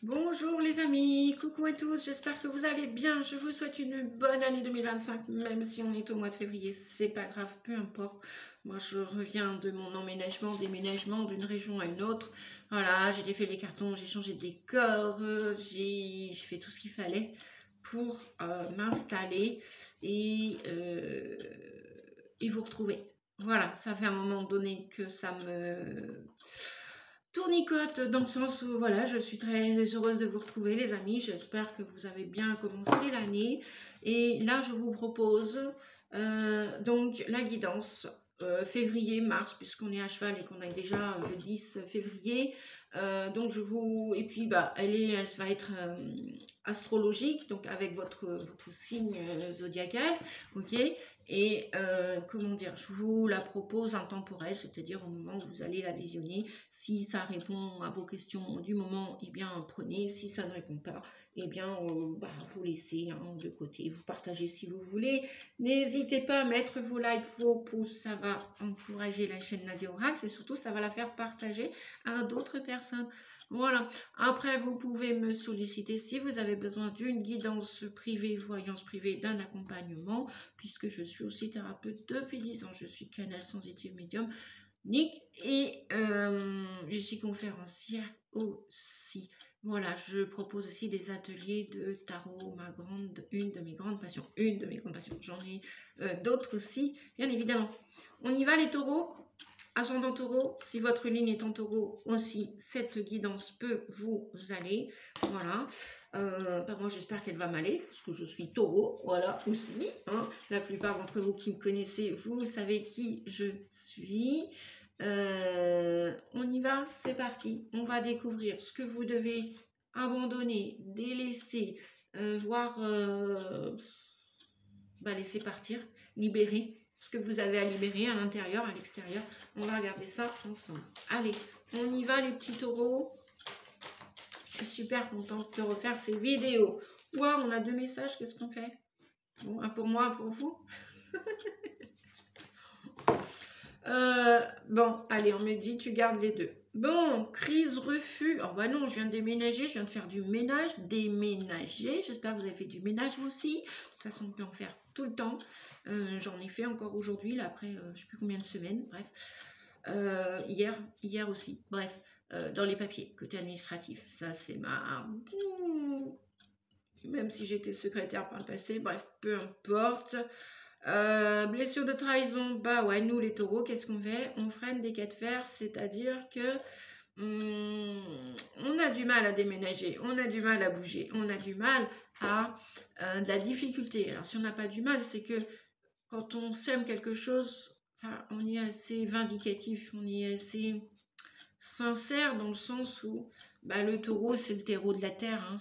Bonjour les amis, coucou à tous, j'espère que vous allez bien. Je vous souhaite une bonne année 2025, même si on est au mois de février, c'est pas grave, peu importe. Moi je reviens de mon déménagement d'une région à une autre. Voilà, j'ai défait les cartons, j'ai changé de décor, j'ai fait tout ce qu'il fallait pour m'installer et vous retrouver. Voilà, ça fait un moment donné que ça me tournicote dans le sens où voilà, je suis très heureuse de vous retrouver les amis, j'espère que vous avez bien commencé l'année et là je vous propose donc la guidance février-mars puisqu'on est à cheval et qu'on est déjà le 10 février. Donc je vous et puis bah elle va être astrologique donc avec votre signe zodiacal, ok, et comment dire, je vous la propose intemporelle, c'est-à-dire au moment où vous allez la visionner. Si ça répond à vos questions du moment, eh bien prenez. Si ça ne répond pas, eh bien vous laissez de côté. Vous partagez si vous voulez. N'hésitez pas à mettre vos likes, vos pouces. Ça va encourager la chaîne Nadia Oracle et surtout ça va la faire partager à d'autres personnes. Voilà. Après, vous pouvez me solliciter si vous avez besoin d'une guidance privée, voyance privée, d'un accompagnement, puisque je suis aussi thérapeute depuis 10 ans. Je suis canal sensitive médium. Nick et je suis conférencière aussi. Voilà, je propose aussi des ateliers de tarot, une de mes grandes passions. J'en ai d'autres aussi, bien évidemment. On y va les taureaux. Ascendant taureau, si votre ligne est en taureau aussi, cette guidance peut vous aller. Voilà. Moi, j'espère qu'elle va m'aller, parce que je suis taureau, voilà, aussi. La plupart d'entre vous qui me connaissez, vous savez qui je suis. On y va, c'est parti. On va découvrir ce que vous devez abandonner, délaisser, voire laisser partir, libérer ce que vous avez à libérer à l'intérieur, à l'extérieur. On va regarder ça ensemble. Allez, on y va les petits taureaux. Je suis super contente de refaire ces vidéos. Wow, on a 2 messages, qu'est-ce qu'on fait? Bon, un pour moi, un pour vous. Bon, allez, on me dit, tu gardes les deux. Bon, crise, refus. Oh bah non, je viens de déménager, je viens de faire du ménage, déménager. J'espère que vous avez fait du ménage vous aussi. De toute façon, on peut en faire tout le temps. J'en ai fait encore aujourd'hui, là, après, je ne sais plus combien de semaines, bref. Hier aussi, bref. Dans les papiers, côté administratif. Ça, c'est ma... Même si j'étais secrétaire par le passé, bref, peu importe. Blessure de trahison, bah ouais, nous les taureaux, qu'est-ce qu'on fait? On freine des cas de fer, c'est-à-dire que on a du mal à déménager, on a du mal à bouger, on a du mal à de la difficulté. Alors si on n'a pas du mal, c'est que quand on sème quelque chose, on est assez vindicatif, on est assez sincère dans le sens où le taureau c'est le terreau de la terre,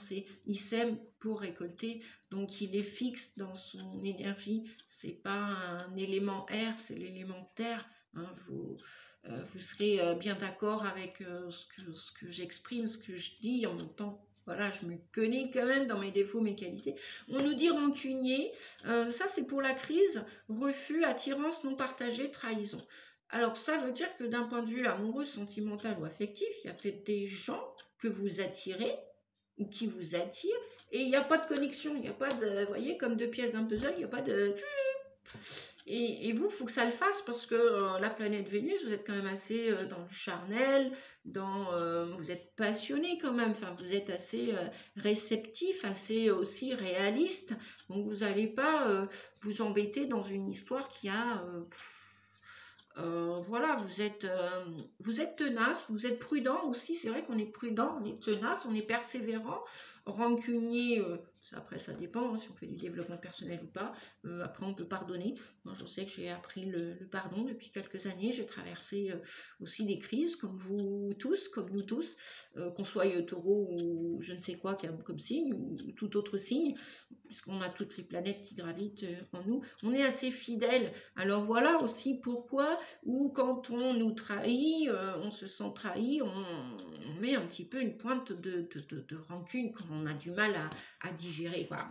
il sème pour récolter, donc il est fixe dans son énergie, c'est pas un élément air, c'est l'élément terre. Vous serez bien d'accord avec ce que j'exprime, ce que je dis en même temps. Voilà, je me connais quand même dans mes défauts, mes qualités. On nous dit rancunier, ça c'est pour la crise, refus, attirance non partagée, trahison. Alors ça veut dire que d'un point de vue amoureux, sentimental ou affectif, il y a peut-être des gens que vous attirez ou qui vous attirent et il n'y a pas de connexion, il n'y a pas de, vous voyez, comme deux pièces d'un puzzle, il n'y a pas de... Et vous, il faut que ça le fasse parce que la planète Vénus, vous êtes quand même assez dans le charnel, vous êtes passionné quand même, vous êtes assez réceptif, assez aussi réaliste. Donc vous n'allez pas vous embêter dans une histoire qui a... voilà, vous êtes tenace, vous êtes prudent aussi, c'est vrai qu'on est prudent, on est tenace, on est persévérant, rancunier, après ça dépend si on fait du développement personnel ou pas, après on peut pardonner. Moi je sais que j'ai appris le pardon depuis quelques années, j'ai traversé aussi des crises comme vous tous, comme nous tous, qu'on soit taureau ou je ne sais quoi comme signe ou tout autre signe, puisqu'on a toutes les planètes qui gravitent en nous, on est assez fidèle. Alors voilà aussi pourquoi, ou quand on nous trahit, on se sent trahi, on met un petit peu une pointe de rancune quand on a du mal à digérer, quoi.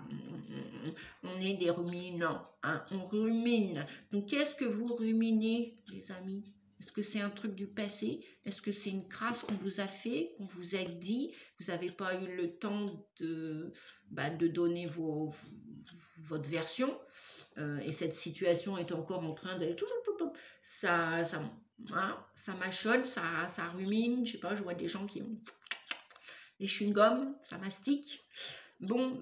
On est des ruminants, on rumine. Donc qu'est-ce que vous ruminez, les amis? Est-ce que c'est un truc du passé? Est-ce que c'est une crasse qu'on vous a fait, qu'on vous a dit? Vous n'avez pas eu le temps de donner votre version. Et cette situation est encore en train de... Ça mâchonne, ça rumine. Je sais pas, je vois des gens qui ont des chewing-gums, ça mastique. Bon,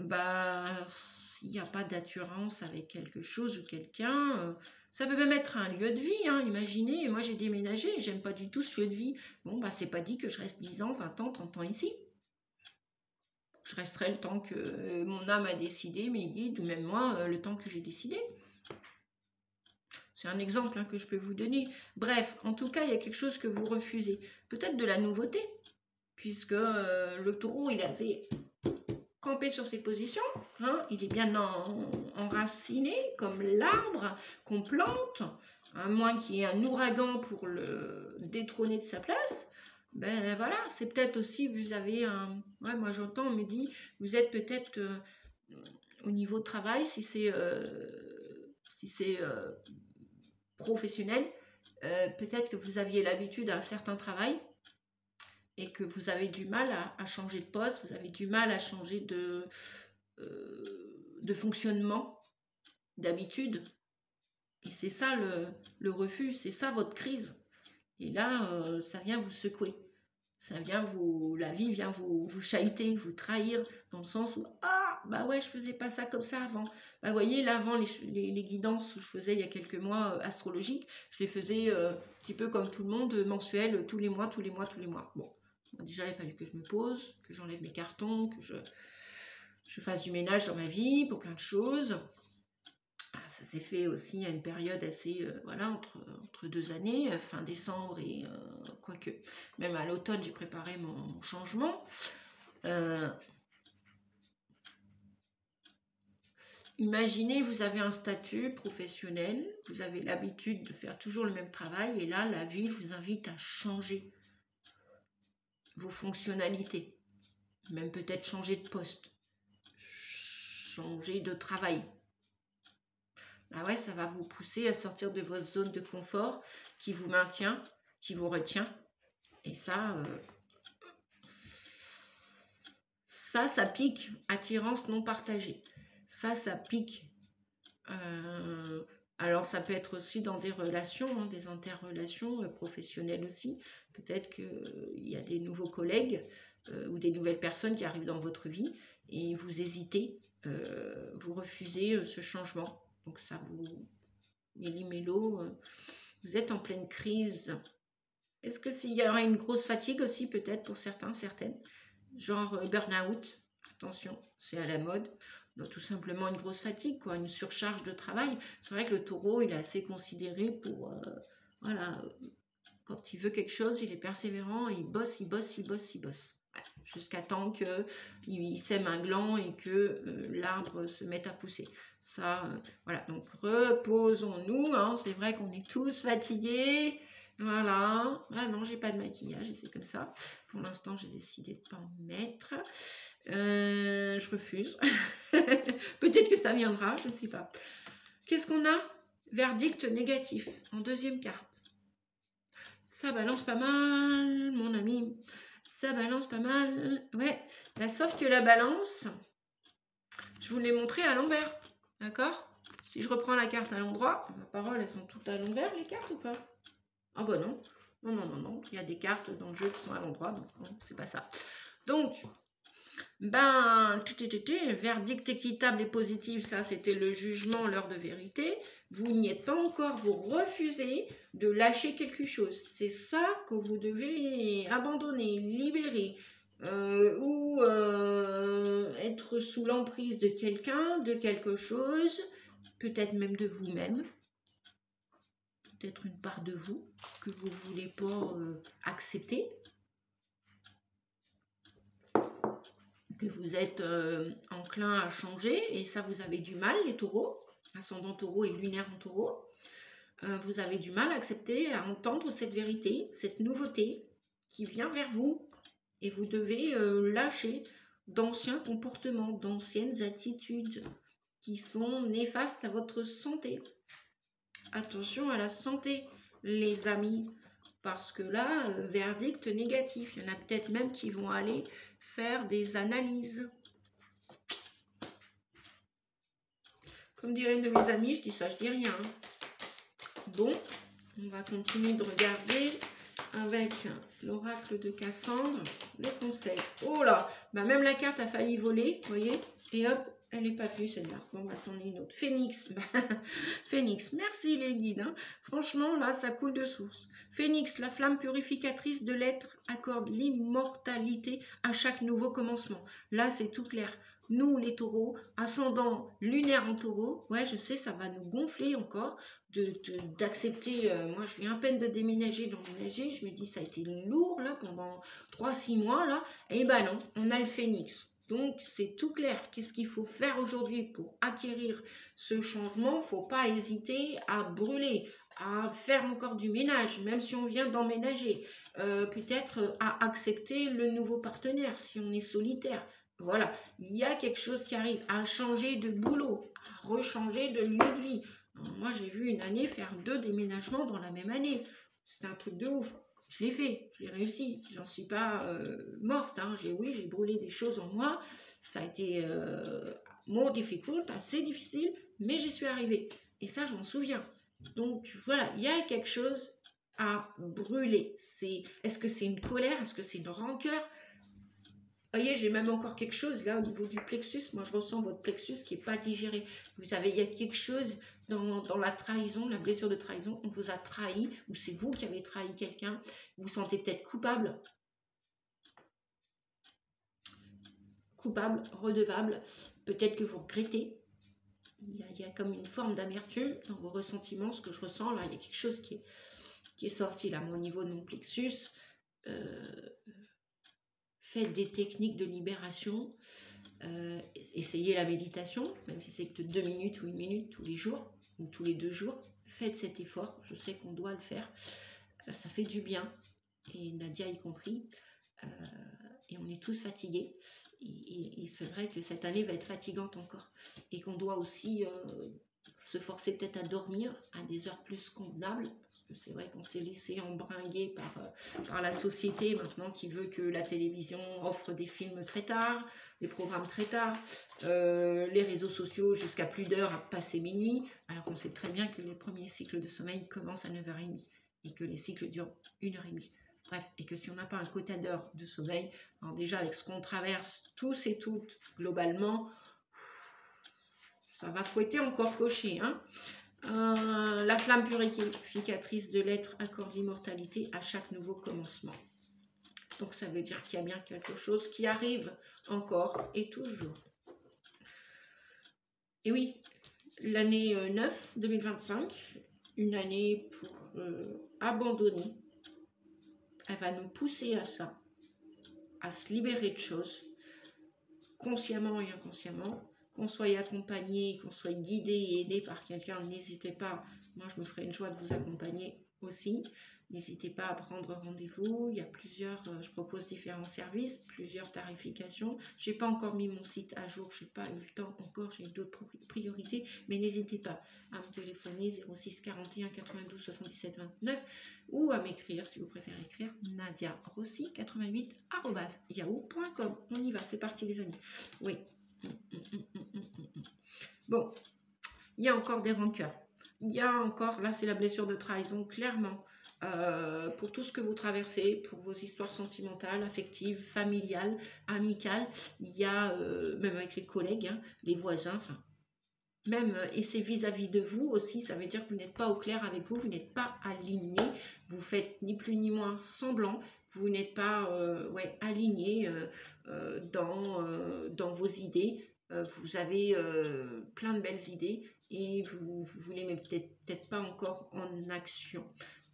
s'il n'y a pas d'assurance avec quelque chose ou quelqu'un, ça peut même être un lieu de vie, hein. Imaginez, moi j'ai déménagé, j'aime pas du tout ce lieu de vie. Bon, c'est pas dit que je reste 10 ans, 20 ans, 30 ans ici. Je resterai le temps que mon âme a décidé, mes guides, ou même moi, le temps que j'ai décidé. C'est un exemple, hein, que je peux vous donner. Bref, en tout cas, il y a quelque chose que vous refusez. Peut-être de la nouveauté, puisque le taureau, il est assez campé sur ses positions. Hein, il est bien enraciné, comme l'arbre qu'on plante, à moins qu'il y ait un ouragan pour le détrôner de sa place. Ben voilà, c'est peut-être aussi, vous avez un... Ouais, moi j'entends, on me dit, vous êtes peut-être au niveau de travail, si c'est professionnel, peut-être que vous aviez l'habitude à un certain travail et que vous avez du mal à changer de poste, vous avez du mal à changer de fonctionnement, d'habitude. Et c'est ça le refus, c'est ça votre crise. Et là, ça vient vous secouer. La vie vient vous chahuter, vous trahir, dans le sens où, ouais, je faisais pas ça comme ça avant. Vous voyez, là, avant, les guidances que je faisais il y a quelques mois, astrologiques, je les faisais un petit peu comme tout le monde, mensuelles, tous les mois. Bon, déjà, il a fallu que je me pose, que j'enlève mes cartons, que je fasse du ménage dans ma vie, pour plein de choses. Ça s'est fait aussi à une période assez, entre 2 années, fin décembre et quoique, même à l'automne, j'ai préparé mon changement. Imaginez, vous avez un statut professionnel, vous avez l'habitude de faire toujours le même travail, et là, la vie vous invite à changer vos fonctionnalités, même peut-être changer de poste, changer de travail. Ouais, ça va vous pousser à sortir de votre zone de confort qui vous maintient, qui vous retient. Et ça pique. Attirance non partagée. Ça pique. Alors, ça peut être aussi dans des relations, hein, des interrelations professionnelles aussi. Peut-être qu'il y a des nouveaux collègues ou des nouvelles personnes qui arrivent dans votre vie et vous hésitez, vous refusez ce changement. Donc ça vous méli-mélo, vous êtes en pleine crise. Est-ce que s'il y aura une grosse fatigue aussi, peut-être pour certains, certaines, genre burn-out, attention, c'est à la mode, donc tout simplement une grosse fatigue, quoi, une surcharge de travail. C'est vrai que le taureau, il est assez considéré pour, quand il veut quelque chose, il est persévérant, il bosse. Jusqu'à temps qu'il sème un gland et que l'arbre se mette à pousser. Ça, voilà, donc reposons-nous, hein. C'est vrai qu'on est tous fatigués, voilà. Ah non, j'ai pas de maquillage et c'est comme ça. Pour l'instant, j'ai décidé de ne pas en mettre. Je refuse. Peut-être que ça viendra, je ne sais pas. Qu'est-ce qu'on a? Verdict négatif, en deuxième carte. Ça balance pas mal, mon ami. Ça balance pas mal. Ouais, sauf que la balance, je vous l'ai montré à l'envers. D'accord? Si je reprends la carte à l'endroit, ma parole, elles sont toutes à l'envers, les cartes ou pas? Ah bah non. Non. Il y a des cartes dans le jeu qui sont à l'endroit, donc non, c'est pas ça. Donc, verdict équitable et positif, ça c'était le jugement, l'heure de vérité. Vous n'y êtes pas encore, vous refusez de lâcher quelque chose. C'est ça que vous devez abandonner, libérer, ou être sous l'emprise de quelqu'un, de quelque chose, peut-être même de vous-même, peut-être une part de vous que vous ne voulez pas accepter, que vous êtes enclin à changer, et ça vous avez du mal, les taureaux, ascendant taureau et lunaire en taureau, vous avez du mal à accepter, à entendre cette vérité, cette nouveauté qui vient vers vous, et vous devez lâcher d'anciens comportements, d'anciennes attitudes qui sont néfastes à votre santé. Attention à la santé, les amis. Parce que là, verdict négatif. Il y en a peut-être même qui vont aller faire des analyses. Comme dirait une de mes amies, je dis ça, je dis rien. Bon, on va continuer de regarder avec l'oracle de Cassandre, les conseils. Oh là, bah même la carte a failli voler, vous voyez. Et hop, elle n'est pas vue celle-là. Bon, bah c'en est une autre. Phénix. Phénix, merci les guides. Hein. Franchement, là, ça coule de source. Phénix, la flamme purificatrice de l'être, accorde l'immortalité à chaque nouveau commencement. Là, c'est tout clair. Nous, les taureaux, ascendant lunaire en taureau, ouais, je sais, ça va nous gonfler encore d'accepter. Moi, je viens à peine de déménager, d'emménager. Je me dis, ça a été lourd, là, pendant 3-6 mois, là. Et ben non, on a le phénix. Donc, c'est tout clair. Qu'est-ce qu'il faut faire aujourd'hui pour acquérir ce changement? Il ne faut pas hésiter à brûler, à faire encore du ménage, même si on vient d'emménager. Peut-être à accepter le nouveau partenaire, si on est solitaire. Voilà, il y a quelque chose qui arrive, à changer de boulot, à rechanger de lieu de vie. Alors, moi, j'ai vu une année faire 2 déménagements dans la même année. C'était un truc de ouf. Je l'ai fait, je l'ai réussi. J'en suis pas morte. Hein. J'ai brûlé des choses en moi. Ça a été more difficult, assez difficile, mais j'y suis arrivée. Et ça, je m'en souviens. Donc voilà, il y a quelque chose à brûler. Est-ce que c'est une colère? Est-ce que c'est une rancœur? Vous voyez, j'ai même encore quelque chose là au niveau du plexus. Moi, je ressens votre plexus qui n'est pas digéré. Vous savez, il y a quelque chose dans la trahison, la blessure de trahison. On vous a trahi, ou c'est vous qui avez trahi quelqu'un. Vous vous sentez peut-être coupable, redevable. Peut-être que vous regrettez. Il y a comme une forme d'amertume dans vos ressentiments. Ce que je ressens là, il y a quelque chose qui est sorti là, au niveau de mon plexus. Faites des techniques de libération. Essayez la méditation, même si c'est que 2 minutes ou 1 minute tous les jours ou tous les 2 jours. Faites cet effort, je sais qu'on doit le faire. Ça fait du bien, et Nadia y compris. Et on est tous fatigués. Et c'est vrai que cette année va être fatigante encore. Et qu'on doit aussi se forcer peut-être à dormir à des heures plus convenables. Parce que c'est vrai qu'on s'est laissé embringuer par la société maintenant qui veut que la télévision offre des films très tard, des programmes très tard, les réseaux sociaux jusqu'à plus d'heures, passé minuit, alors qu'on sait très bien que les premiers cycles de sommeil commencent à 9h30 et que les cycles durent 1h30. Bref, et que si on n'a pas un quota d'heures de sommeil, alors déjà avec ce qu'on traverse tous et toutes globalement, ça va fouetter encore cocher. Hein. La flamme purificatrice de l'être accorde l'immortalité à chaque nouveau commencement. Donc ça veut dire qu'il y a bien quelque chose qui arrive encore et toujours. Et oui, l'année 9, 2025, une année pour abandonner. Elle va nous pousser à ça, à se libérer de choses, consciemment et inconsciemment. Qu'on soit accompagné, qu'on soit guidé et aidé par quelqu'un, n'hésitez pas. Moi, je me ferai une joie de vous accompagner aussi. N'hésitez pas à prendre rendez-vous. Il y a plusieurs, je propose différents services, plusieurs tarifications. Je n'ai pas encore mis mon site à jour, je n'ai pas eu le temps encore, j'ai d'autres priorités. Mais n'hésitez pas à me téléphoner 06 41 92 77 29 ou à m'écrire si vous préférez écrire Nadia Rossi 88 @yahoo.com. On y va, c'est parti les amis. Oui. Bon, il y a encore des rancœurs. Il y a encore, là c'est la blessure de trahison, clairement. Pour tout ce que vous traversez, pour vos histoires sentimentales, affectives, familiales, amicales, il y a, même avec les collègues, hein, les voisins, enfin, même, et c'est vis-à-vis de vous aussi, ça veut dire que vous n'êtes pas au clair avec vous, vous n'êtes pas aligné, vous faites ni plus ni moins semblant, vous n'êtes pas aligné dans vos idées, vous avez plein de belles idées et vous les mettez peut-être pas encore en action.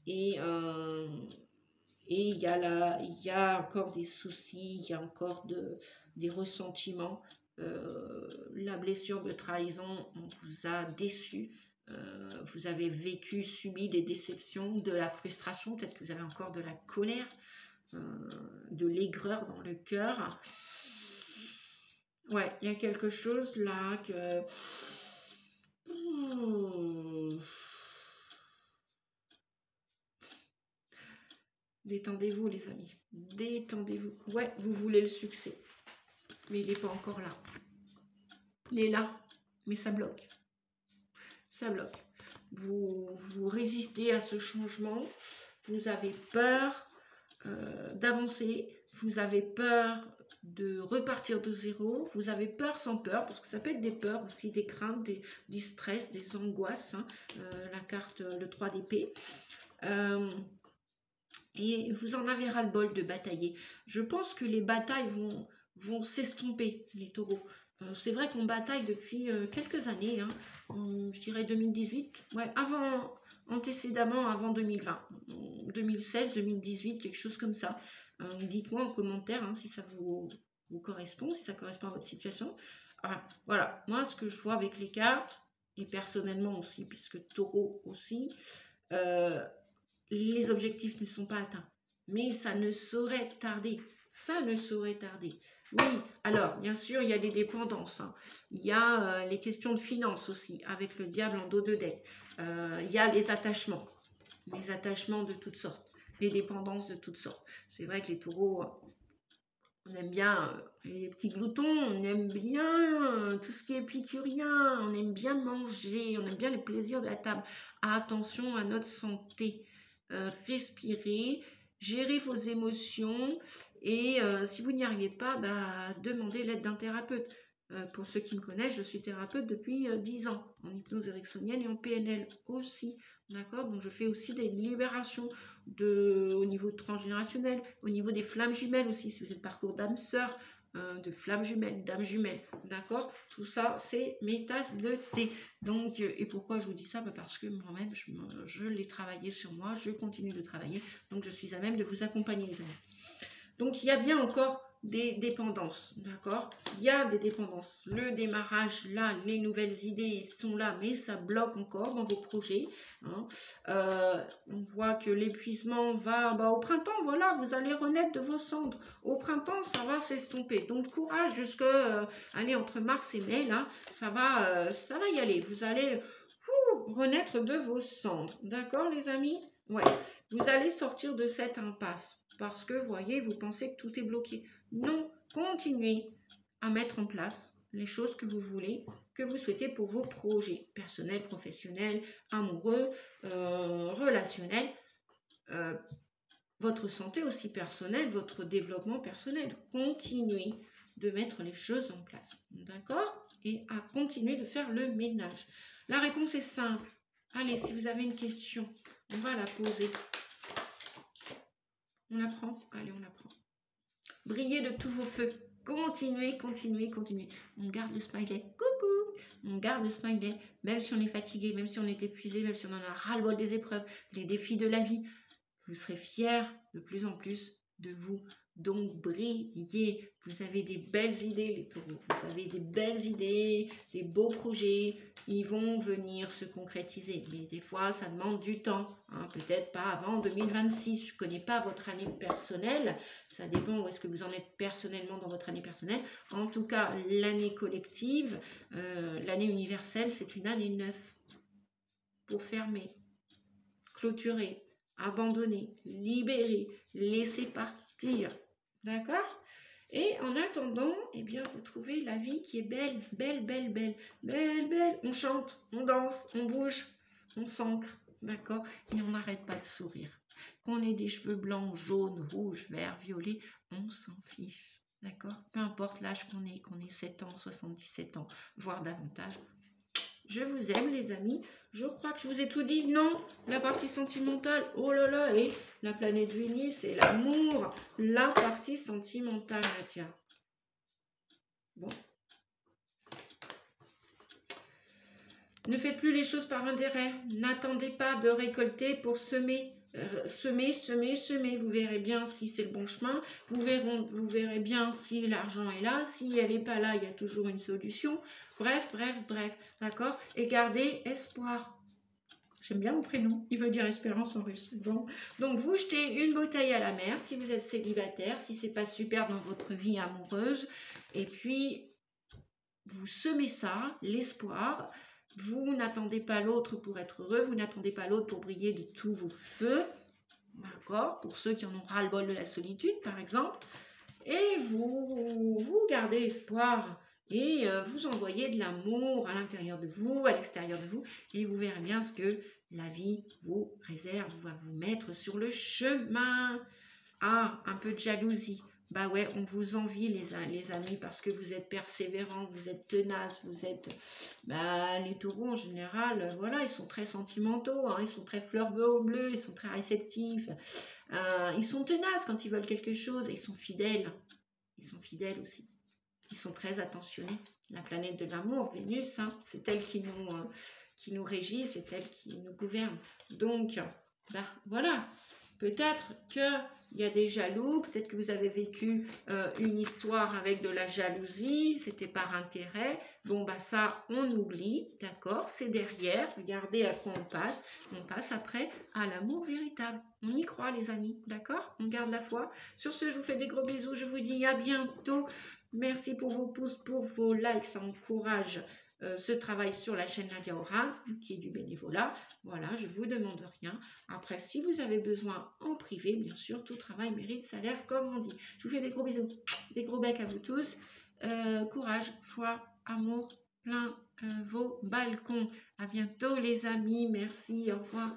Et il y a encore des soucis, il y a encore des ressentiments. La blessure de trahison, on vous a déçu. Vous avez vécu, subi des déceptions, de la frustration, peut-être que vous avez encore de la colère, de l'aigreur dans le cœur. Ouais, il y a quelque chose là que... Détendez-vous, les amis. Détendez-vous. Ouais, vous voulez le succès. Mais il n'est pas encore là. Il est là, mais ça bloque. Ça bloque. Vous résistez à ce changement. Vous avez peur d'avancer. Vous avez peur de repartir de zéro. Vous avez peur sans peur, parce que ça peut être des peurs aussi, des craintes, des stress, des angoisses. Hein. La carte, le 3 d'épée. Et vous en avez ras-le-bol de batailler. Je pense que les batailles vont s'estomper, les taureaux. C'est vrai qu'on bataille depuis quelques années, hein, je dirais 2018, ouais, antécédemment avant 2020, 2016, 2018, quelque chose comme ça. Dites-moi en commentaire hein, si ça vous correspond, si ça correspond à votre situation. Voilà, moi ce que je vois avec les cartes, et personnellement aussi, puisque taureau aussi, les objectifs ne sont pas atteints. Mais ça ne saurait tarder. Ça ne saurait tarder. Oui, alors, bien sûr, il y a des dépendances. Hein. Il y a les questions de finances aussi, avec le diable en dos de deck. Il y a les attachements de toutes sortes. Les dépendances de toutes sortes. C'est vrai que les taureaux, on aime bien les petits gloutons, on aime bien tout ce qui est épicurien, on aime bien manger, on aime bien les plaisirs de la table. Attention à notre santé. Respirez, gérez vos émotions et si vous n'y arrivez pas, demandez l'aide d'un thérapeute. Pour ceux qui me connaissent, je suis thérapeute depuis 10 ans en hypnose ericksonienne et en PNL aussi. D'accord? Donc je fais aussi des libérations au niveau transgénérationnel, au niveau des flammes jumelles aussi, c'est le parcours d'âme sœur, de flammes jumelles, d'âme jumelles, d'accord? Tout ça, c'est mes tasses de thé. Donc, et pourquoi je vous dis ça? Parce que moi-même, je l'ai travaillé sur moi, je continue de travailler, donc je suis à même de vous accompagner, les amis. Donc, il y a bien encore des dépendances, d'accord? Il y a des dépendances. Le démarrage, là, les nouvelles idées sont là, mais ça bloque encore dans vos projets. Hein. On voit que l'épuisement va au printemps, voilà, vous allez renaître de vos cendres. Au printemps, ça va s'estomper. Donc, courage jusque, allez, entre mars et mai, là, ça va y aller. Vous allez renaître de vos cendres. D'accord, les amis? Ouais. Vous allez sortir de cette impasse. Parce que, vous voyez, vous pensez que tout est bloqué. Non, continuez à mettre en place les choses que vous voulez, que vous souhaitez pour vos projets personnels, professionnels, amoureux, relationnels, votre santé aussi personnelle, votre développement personnel. Continuez de mettre les choses en place, d'accord? Et à continuer de faire le ménage. La réponse est simple. Allez, si vous avez une question, on va la poser. On apprend? Allez, on apprend. Brillez de tous vos feux. Continuez, continuez, continuez. On garde le smiley. Coucou! On garde le smiley. Même si on est fatigué, même si on est épuisé, même si on en a ras-le-bol des épreuves, les défis de la vie, vous serez fiers de plus en plus de vous. Donc, brillez. Vous avez des belles idées, les taureaux. Vous avez des belles idées, des beaux projets. Ils vont venir se concrétiser. Mais des fois, ça demande du temps. Hein. Peut-être pas avant 2026. Je ne connais pas votre année personnelle. Ça dépend où est-ce que vous en êtes personnellement dans votre année personnelle. En tout cas, l'année collective, l'année universelle, c'est une année 9. Pour fermer, clôturer, abandonner, libérer, laisser partir. D'accord? Et en attendant, eh bien, vous trouvez la vie qui est belle, belle, belle, belle, belle, belle. On chante, on danse, on bouge, on s'ancre, d'accord? Et on n'arrête pas de sourire. Qu'on ait des cheveux blancs, jaunes, rouges, verts, violets, on s'en fiche, d'accord? Peu importe l'âge qu'on ait 7 ans, 77 ans, voire davantage. Je vous aime, les amis. Je crois que je vous ai tout dit. Non, la partie sentimentale, oh là là, et la planète Vénus, c'est l'amour. La partie sentimentale, tiens. Bon. Ne faites plus les choses par intérêt. N'attendez pas de récolter pour semer. Semer. Vous verrez bien si c'est le bon chemin. Vous verrez bien si l'argent est là. Si elle n'est pas là, il y a toujours une solution. Bref. D'accord? Et gardez espoir. J'aime bien mon prénom. Il veut dire espérance en russe. Bon. Donc, vous jetez une bouteille à la mer si vous êtes célibataire, si c'est pas super dans votre vie amoureuse. Et puis, vous semez ça, l'espoir. Vous n'attendez pas l'autre pour être heureux. Vous n'attendez pas l'autre pour briller de tous vos feux. d'accord? Pour ceux qui en ont ras-le-bol de la solitude, par exemple. Et vous gardez espoir et vous envoyez de l'amour à l'intérieur de vous, à l'extérieur de vous, et vous verrez bien ce que la vie vous réserve, va vous mettre sur le chemin. Ah, un peu de jalousie. Bah ouais, on vous envie les amis parce que vous êtes persévérants, vous êtes tenaces, vous êtes... Bah, les taureaux en général, voilà, ils sont très sentimentaux, hein, ils sont très fleurs bleues, ils sont très réceptifs, ils sont tenaces quand ils veulent quelque chose, et ils sont fidèles. Ils sont fidèles aussi. Ils sont très attentionnés. La planète de l'amour, Vénus, hein, c'est elle qui nous régit, c'est elle qui nous gouverne. Donc, bah, voilà. Peut-être qu'il y a des jaloux, peut-être que vous avez vécu une histoire avec de la jalousie, c'était par intérêt. Bon, bah ça, on oublie, d'accord, c'est derrière. Regardez à quoi on passe. On passe après à l'amour véritable. On y croit, les amis, d'accord? On garde la foi. Sur ce, je vous fais des gros bisous. Je vous dis à bientôt. Merci pour vos pouces, pour vos likes. Ça encourage ce travail sur la chaîne Nadia Aura, qui est du bénévolat. Voilà, je ne vous demande rien. Après, si vous avez besoin en privé, bien sûr, tout travail mérite salaire, comme on dit. Je vous fais des gros bisous, des gros becs à vous tous. Courage, foi, amour, plein vos balcons. À bientôt les amis, merci, au revoir.